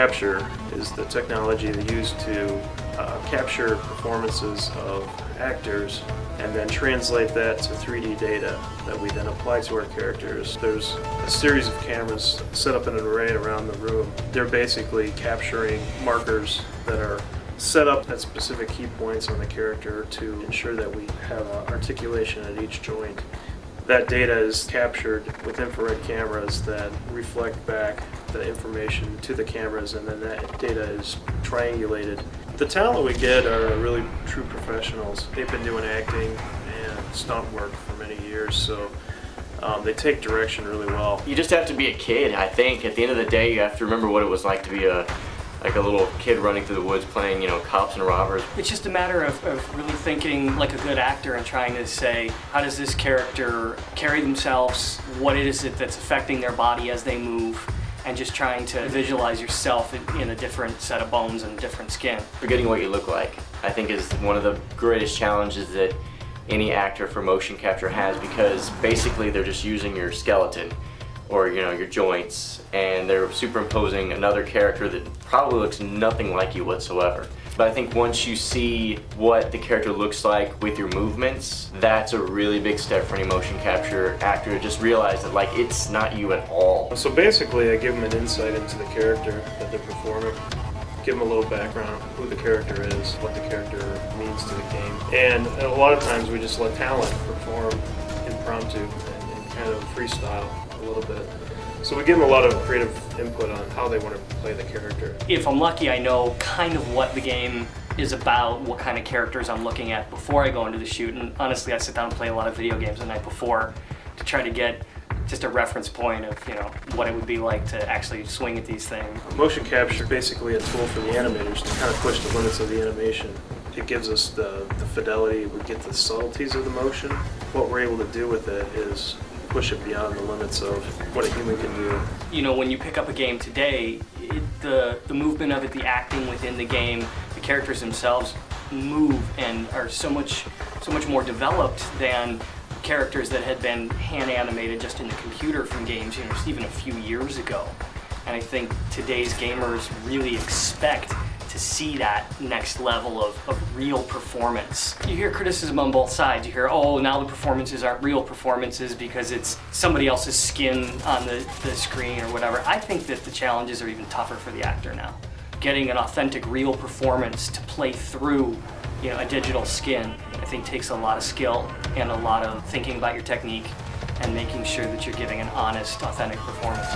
capture is the technology they use to capture performances of actors and then translate that to 3D data that we then apply to our characters. There's a series of cameras set up in an array around the room. They're basically capturing markers that are set up at specific key points on the character to ensure that we have articulation at each joint. That data is captured with infrared cameras that reflect back the information to the cameras, and then that data is triangulated. The talent we get are really true professionals. They've been doing acting and stunt work for many years, so they take direction really well. You just have to be a kid, I think. At the end of the day, you have to remember what it was like to be a little kid running through the woods playing, you know, cops and robbers. It's just a matter of really thinking like a good actor and trying to say, how does this character carry themselves? What is it that's affecting their body as they move? And just trying to visualize yourself in a different set of bones and different skin. Forgetting what you look like, I think, is one of the greatest challenges that any actor for motion capture has, because basically they're just using your skeleton or, you know, your joints, and they're superimposing another character that probably looks nothing like you whatsoever. But I think once you see what the character looks like with your movements, that's a really big step for any motion capture actor to just realize that, like, it's not you at all. So basically I give them an insight into the character that they're performing, give them a little background, who the character is, what the character means to the game. And a lot of times we just let talent perform impromptu and kind of freestyle a little bit. So we give them a lot of creative input on how they want to play the character. If I'm lucky, I know kind of what the game is about, what kind of characters I'm looking at before I go into the shoot. And honestly, I sit down and play a lot of video games the night before to try to get just a reference point of, you know, what it would be like to actually swing at these things. Motion capture is basically a tool for the animators to kind of push the limits of the animation. It gives us the fidelity, we get the subtleties of the motion. What we're able to do with it is push it beyond the limits of what a human can do. You know, when you pick up a game today, the movement of it, the acting within the game, the characters themselves move and are so much more developed than characters that had been hand animated just in the computer from games, you know, even a few years ago. And I think today's gamers really expect to see that next level of real performance. You hear criticism on both sides. You hear, oh, now the performances aren't real performances because it's somebody else's skin on the screen or whatever. I think that the challenges are even tougher for the actor now. Getting an authentic, real performance to play through, you know, a digital skin, I think takes a lot of skill and a lot of thinking about your technique and making sure that you're giving an honest, authentic performance.